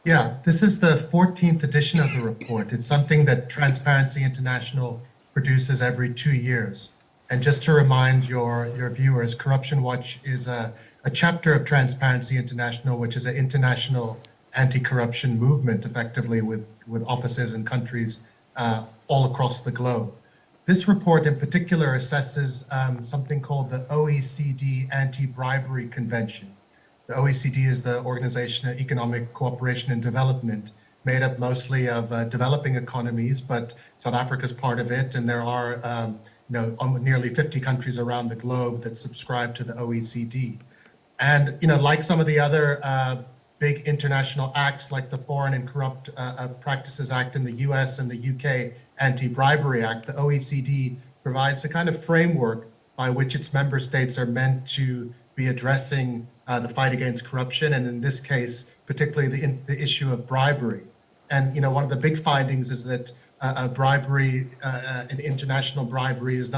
Yeah, this is the 14th edition of the report. It's something that Transparency International produces every 2 years. And just to remind your viewers, Corruption Watch is a chapter of Transparency International, which is an international anti-corruption movement, effectively with offices in countries all across the globe. This report in particular assesses something called the OECD Anti-Bribery Convention. The OECD is the Organization of Economic Cooperation and Development, made up mostly of developing economies, but South Africa is part of it, and there are nearly 50 countries around the globe that subscribe to the OECD. And like some of the other big international acts, like the Foreign and Corrupt Practices Act in the US and the UK Anti-Bribery Act, the OECD provides a kind of framework by which its member states are meant to be addressing the fight against corruption, and in this case, particularly the issue of bribery. And one of the big findings is that bribery, and international bribery, is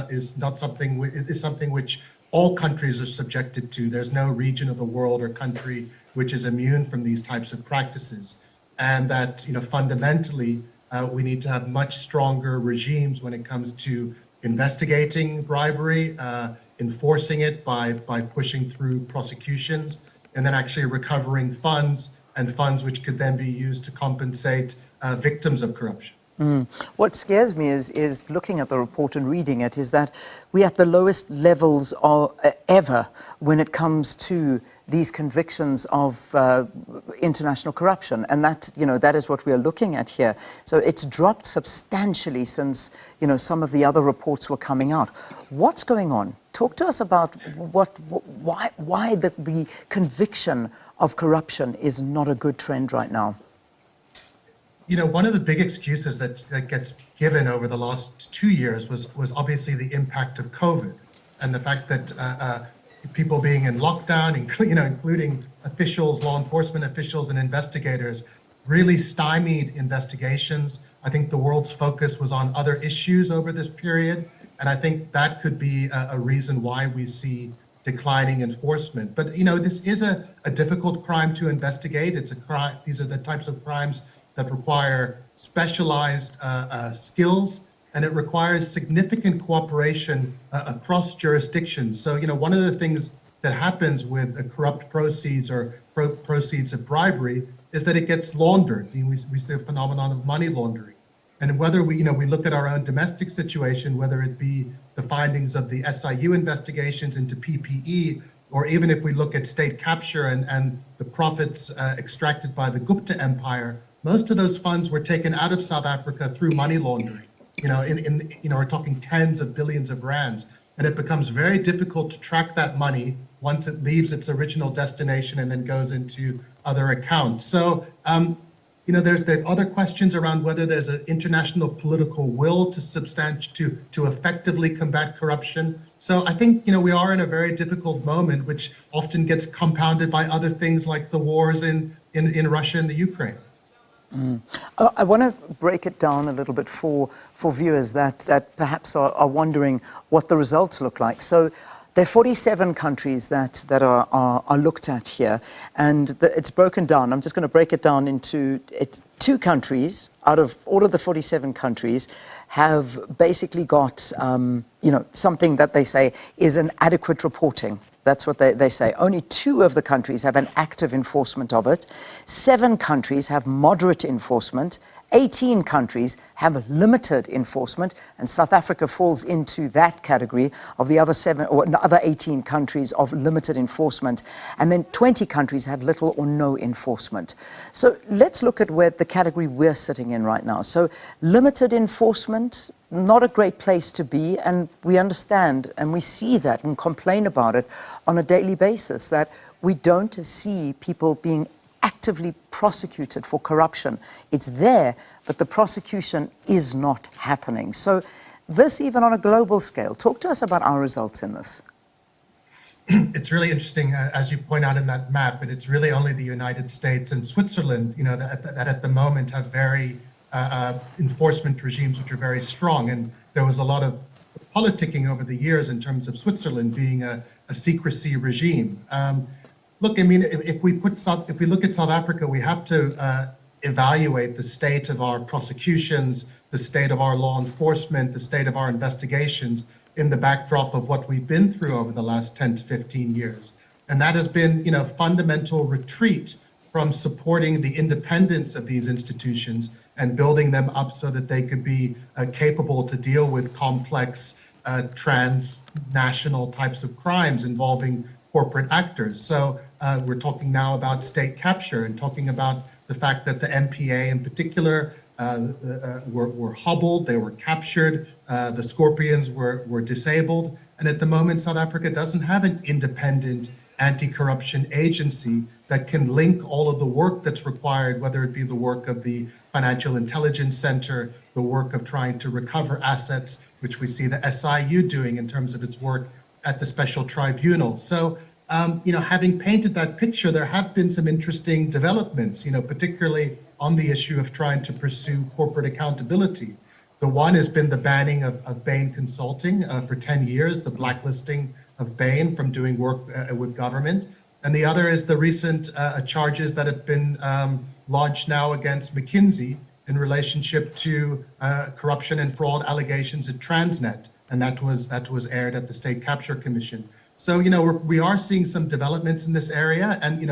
something which all countries are subjected to. There's no region of the world or country which is immune from these types of practices, and that fundamentally we need to have much stronger regimes when it comes to investigating bribery, enforcing it by pushing through prosecutions, and then actually recovering funds which could then be used to compensate victims of corruption. What scares me is looking at the report and reading it is that we're at the lowest levels ever when it comes to these convictions of international corruption, and that is what we are looking at here. So it's dropped substantially since some of the other reports were coming out. What's going on? Talk to us about why the conviction of corruption is not a good trend right now. One of the big excuses that gets given over the last 2 years was obviously the impact of COVID and the fact that people being in lockdown, including officials, law enforcement officials and investigators, really stymied investigations. I think the world's focus was on other issues over this period, and I think that could be a reason why we see declining enforcement. But this is a difficult crime to investigate. It's a crime. These are the types of crimes that require specialized skills, and it requires significant cooperation across jurisdictions. So, one of the things that happens with corrupt proceeds or proceeds of bribery is that it gets laundered. We see a phenomenon of money laundering. And whether we look at our own domestic situation, whether it be the findings of the SIU investigations into PPE, or even if we look at state capture and the profits extracted by the Gupta Empire, most of those funds were taken out of South Africa through money laundering. We're talking tens of billions of rands, and it becomes very difficult to track that money once it leaves its original destination and then goes into other accounts. So, there's the other questions around whether there's an international political will to effectively combat corruption. So I think we are in a very difficult moment, which often gets compounded by other things like the wars in Russia and the Ukraine. I want to break it down a little bit for viewers that perhaps are wondering what the results look like. So there are 47 countries that are looked at here, and it's broken down. I'm just going to break it down into 2 countries out of all of the 47 countries have basically got something that they say is an adequate reporting. That's what they say. Only 2 of the countries have an active enforcement of it. 7 countries have moderate enforcement. 18 countries have limited enforcement, and South Africa falls into that category of the other 7 or the other 18 countries of limited enforcement. And then 20 countries have little or no enforcement. So let's look at where the category we're sitting in right now. So limited enforcement, not a great place to be, and we understand and we see that and complain about it on a daily basis, that we don't see people being actively prosecuted for corruption. It's there, but the prosecution is not happening. So this, even on a global scale, talk to us about our results in this. It's really interesting, as you point out in that map, and it's really only the United States and Switzerland, that at the moment have very enforcement regimes which are very strong. And there was a lot of politicking over the years in terms of Switzerland being a secrecy regime. Look, I mean, if we look at South Africa, we have to evaluate the state of our prosecutions, the state of our law enforcement, the state of our investigations in the backdrop of what we've been through over the last 10 to 15 years. And that has been, fundamental retreat from supporting the independence of these institutions and building them up so that they could be capable to deal with complex transnational types of crimes involving corporate actors. So we're talking now about state capture and talking about the fact that the MPA in particular were hobbled, they were captured, the Scorpions were disabled. And at the moment, South Africa doesn't have an independent anti-corruption agency that can link all of the work that's required, whether it be the work of the Financial Intelligence Center, the work of trying to recover assets, which we see the SIU doing in terms of its work at the Special Tribunal. So, having painted that picture, there have been some interesting developments, particularly on the issue of trying to pursue corporate accountability. The one has been the banning of Bain Consulting for 10 years, the blacklisting of Bain from doing work with government. And the other is the recent charges that have been lodged now against McKinsey in relationship to corruption and fraud allegations at Transnet. And that was aired at the State Capture Commission. So, we are seeing some developments in this area, and,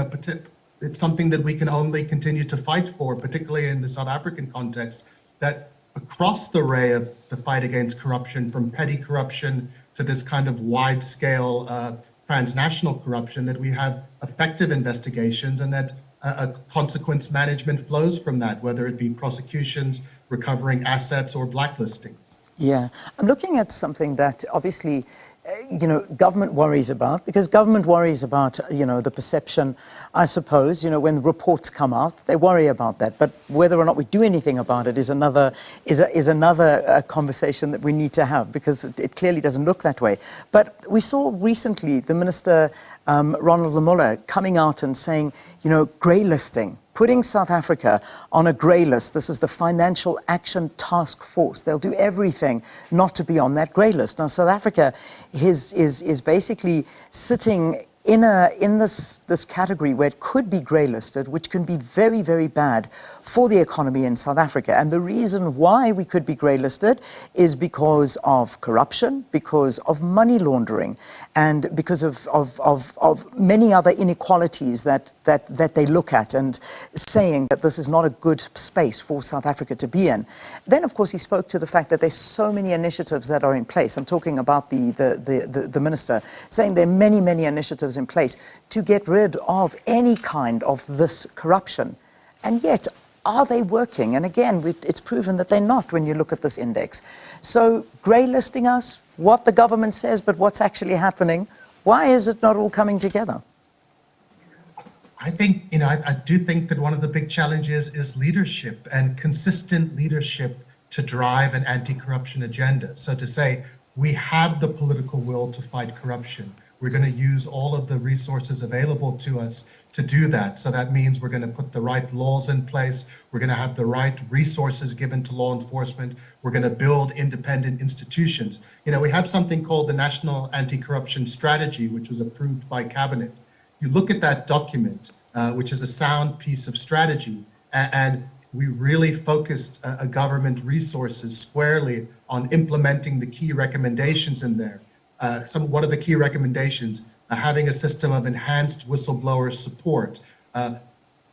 it's something that we can only continue to fight for, particularly in the South African context, that across the array of the fight against corruption, from petty corruption to this kind of wide-scale transnational corruption, that we have effective investigations and that a consequence management flows from that, whether it be prosecutions, recovering assets, or blacklistings. Yeah, I'm looking at something that obviously, government worries about, because government worries about, the perception, I suppose, when reports come out, they worry about that. But whether or not we do anything about it is another conversation that we need to have, because it clearly doesn't look that way. But we saw recently the Minister, Ronald Lamola, coming out and saying, grey listing, putting South Africa on a grey list. This is the Financial Action Task Force. They'll do everything not to be on that grey list. Now, South Africa is basically sitting in this category where it could be grey listed, which can be very, very bad for the economy in South Africa. And the reason why we could be grey listed is because of corruption, because of money laundering, and because of many other inequalities that they look at, and saying that this is not a good space for South Africa to be in. Then, of course, he spoke to the fact that there's so many initiatives that are in place. I'm talking about the minister, saying there are many, many initiatives in place to get rid of any kind of this corruption. And yet, are they working? And again, it's proven that they're not when you look at this index. So, grey listing us, what the government says, but what's actually happening, why is it not all coming together? I think, I do think that one of the big challenges is leadership, and consistent leadership to drive an anti-corruption agenda. So to say, we have the political will to fight corruption. We're going to use all of the resources available to us to do that. So that means we're going to put the right laws in place. We're going to have the right resources given to law enforcement. We're going to build independent institutions. We have something called the National Anti-Corruption Strategy, which was approved by Cabinet. You look at that document, which is a sound piece of strategy, and we really focused government resources squarely on implementing the key recommendations in there. What are the key recommendations? Having a system of enhanced whistleblower support,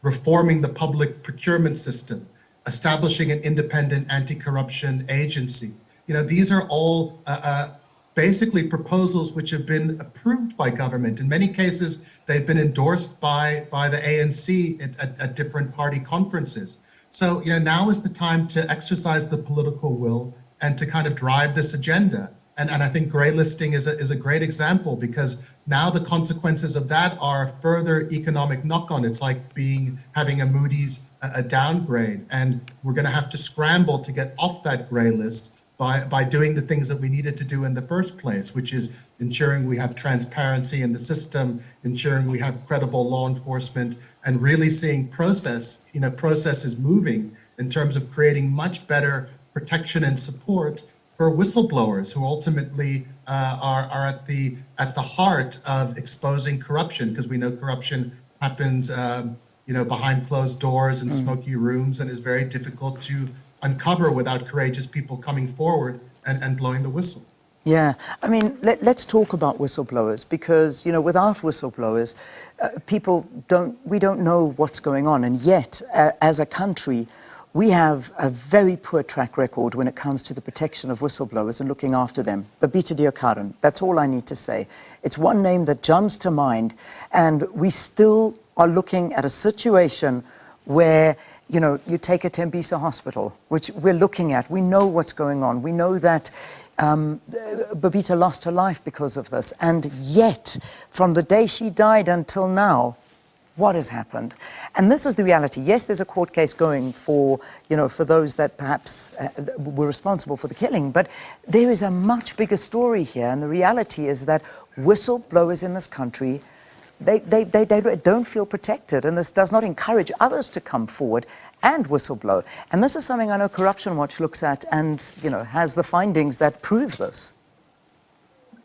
reforming the public procurement system, establishing an independent anti-corruption agency. These are all basically proposals which have been approved by government. In many cases, they've been endorsed by the ANC at different party conferences. So, now is the time to exercise the political will and to kind of drive this agenda. And I think grey listing is a great example, because now the consequences of that are further economic knock-on. It's like having a Moody's a downgrade, and we're going to have to scramble to get off that grey list by doing the things that we needed to do in the first place, which is ensuring we have transparency in the system, ensuring we have credible law enforcement, and really seeing processes moving in terms of creating much better protection and support for whistleblowers who ultimately are at the heart of exposing corruption, because we know corruption happens behind closed doors and smoky rooms and is very difficult to uncover without courageous people coming forward and blowing the whistle. Yeah, I mean, let's talk about whistleblowers, because, without whistleblowers, we don't know what's going on. And yet, as a country, we have a very poor track record when it comes to the protection of whistleblowers and looking after them. Babita Deokaran, that's all I need to say. It's one name that jumps to mind, and we still are looking at a situation where, you take a Tembisa hospital, which we're looking at. We know what's going on. We know that Babita lost her life because of this. And yet, from the day she died until now, what has happened? And this is the reality. Yes, there's a court case going for those that perhaps were responsible for the killing, but there is a much bigger story here. And the reality is that whistleblowers in this country, they don't feel protected, and this does not encourage others to come forward and whistleblow. And this is something I know Corruption Watch looks at and, has the findings that prove this.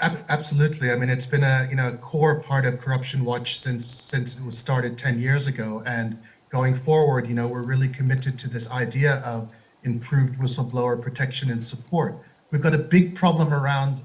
Absolutely. I mean, it's been a core part of Corruption Watch since it was started 10 years ago. And going forward, we're really committed to this idea of improved whistleblower protection and support. We've got a big problem around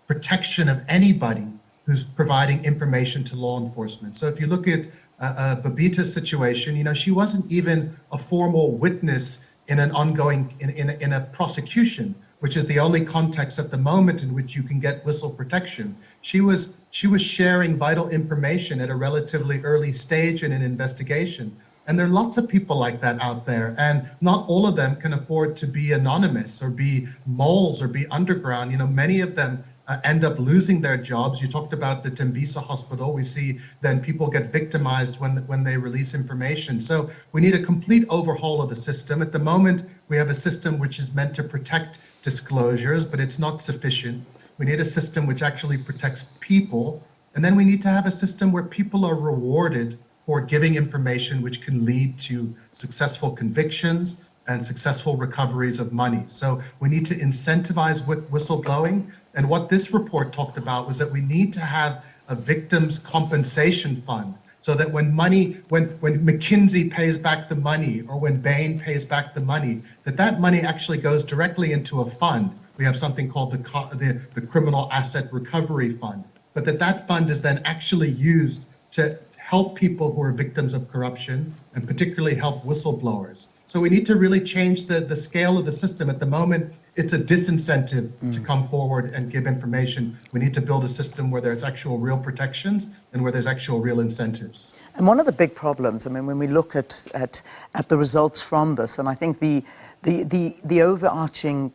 protection of anybody who's providing information to law enforcement. So if you look at Babita's situation, she wasn't even a formal witness in an ongoing, in a prosecution, which is the only context at the moment in which you can get whistle protection. She was sharing vital information at a relatively early stage in an investigation. And there are lots of people like that out there, and not all of them can afford to be anonymous or be moles or be underground. Many of them end up losing their jobs. You talked about the Tembisa hospital. We see then people get victimized when they release information. So we need a complete overhaul of the system. At the moment, we have a system which is meant to protect disclosures, but it's not sufficient. We need a system which actually protects people. And then we need to have a system where people are rewarded for giving information which can lead to successful convictions and successful recoveries of money. So we need to incentivize whistleblowing. And what this report talked about was that we need to have a victims compensation fund, so that when McKinsey pays back the money, or when Bain pays back the money, that money actually goes directly into a fund. We have something called the Criminal Asset Recovery Fund, but that fund is then actually used to help people who are victims of corruption, and particularly help whistleblowers. So we need to really change the scale of the system. At the moment, it's a disincentive to come forward and give information. We need to build a system where there's actual real protections and where there's actual real incentives. And one of the big problems, I mean, when we look at the results from this, and I think the overarching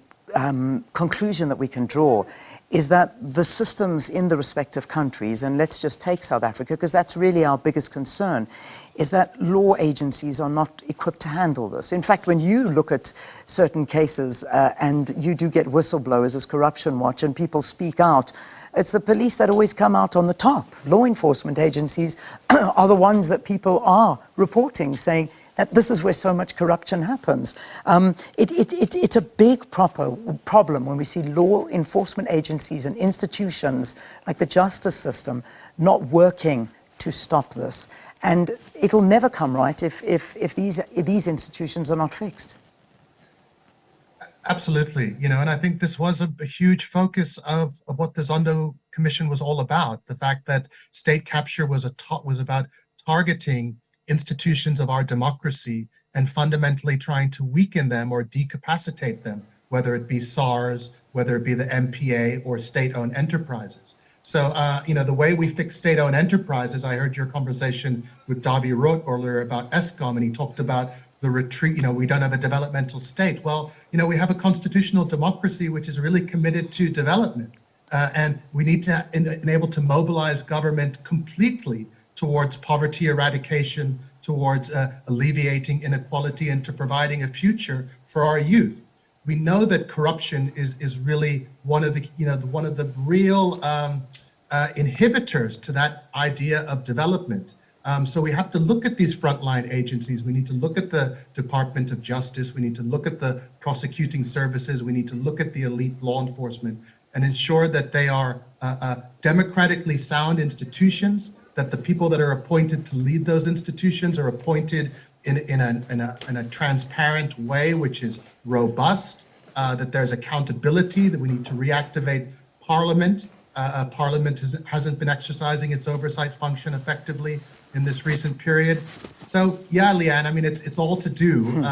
conclusion that we can draw is that the systems in the respective countries, and let's just take South Africa, because that's really our biggest concern, is that law agencies are not equipped to handle this. In fact, when you look at certain cases and you do get whistleblowers as Corruption Watch and people speak out, it's the police that always come out on the top. Law enforcement agencies are the ones that people are reporting, saying that this is where so much corruption happens. It's a big problem when we see law enforcement agencies and institutions like the justice system not working to stop this. And it'll never come right if these institutions are not fixed. Absolutely, and I think this was a huge focus of what the Zondo Commission was all about. The fact that state capture was about targeting institutions of our democracy and fundamentally trying to weaken them or decapacitate them, whether it be SARS, whether it be the MPA or state-owned enterprises. So, the way we fix state-owned enterprises, I heard your conversation with Davi Roth earlier about ESCOM, and he talked about the retreat, we don't have a developmental state. Well, we have a constitutional democracy which is really committed to development. And we need to enable to mobilize government completely towards poverty eradication, towards alleviating inequality, and to providing a future for our youth. We know that corruption is really one of the real inhibitors to that idea of development. So we have to look at these frontline agencies. We need to look at the Department of Justice. We need to look at the prosecuting services. We need to look at the elite law enforcement and ensure that they are democratically sound institutions, that the people that are appointed to lead those institutions are appointed in a transparent way, which is robust, that there's accountability, that we need to reactivate Parliament. Parliament hasn't been exercising its oversight function effectively in this recent period. So yeah, Leanne, I mean, it's all to do.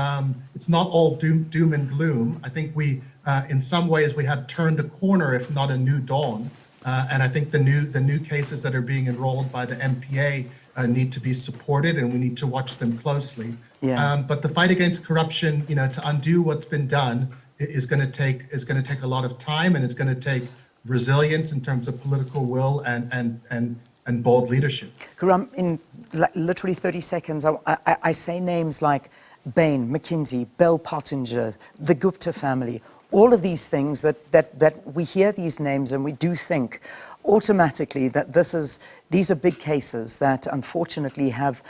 It's not all doom and gloom. I think we, in some ways, we have turned a corner, if not a new dawn. And I think the new cases that are being enrolled by the MPA need to be supported, and we need to watch them closely. Yeah. But the fight against corruption, to undo what's been done, is going to take a lot of time, and it's going to take resilience in terms of political will and bold leadership. Karam, in literally 30 seconds, I say names like Bain, McKinsey, Bell Pottinger, the Gupta family, all of these things that we hear these names and we do think automatically that these are big cases that unfortunately have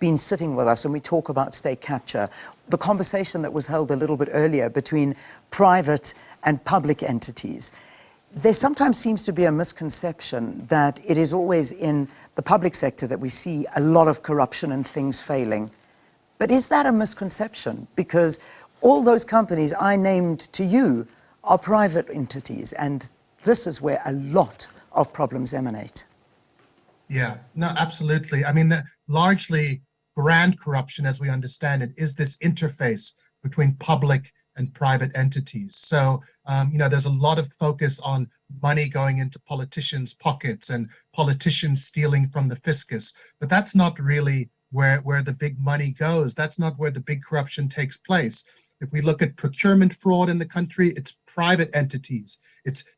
been sitting with us, and we talk about state capture. The conversation that was held a little bit earlier between private and public entities. There sometimes seems to be a misconception that it is always in the public sector that we see a lot of corruption and things failing. But is that a misconception? Because all those companies I named to you are private entities, and this is where a lot of problems emanate. Yeah, no, absolutely. I mean, largely grand corruption, as we understand it, is this interface between public and private entities. So, there's a lot of focus on money going into politicians' pockets and politicians stealing from the fiscus, but that's not really where the big money goes. That's not where the big corruption takes place. If we look at procurement fraud in the country, it's private entities.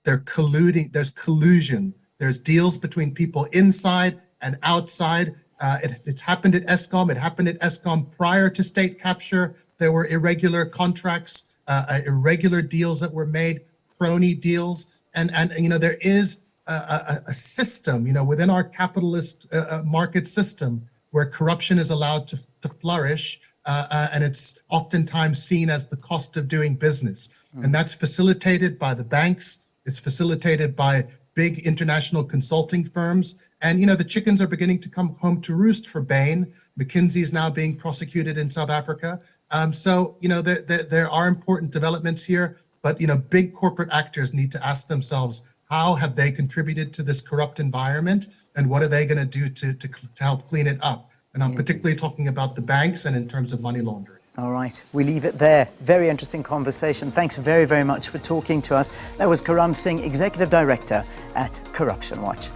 They're colluding, there's collusion, there's deals between people inside and outside. It's happened at ESCOM, it happened at ESCOM prior to state capture. There were irregular contracts, irregular deals that were made, crony deals. And there is a system, within our capitalist market system where corruption is allowed to flourish. And it's oftentimes seen as the cost of doing business. And that's facilitated by the banks. It's facilitated by big international consulting firms. And, the chickens are beginning to come home to roost for Bain. McKinsey is now being prosecuted in South Africa. So, there are important developments here, but, big corporate actors need to ask themselves, how have they contributed to this corrupt environment? And what are they going to do to help clean it up? And I'm particularly talking about the banks and in terms of money laundering. All right, we leave it there. Very interesting conversation. Thanks very, very much for talking to us. That was Karam Singh, Executive Director at Corruption Watch.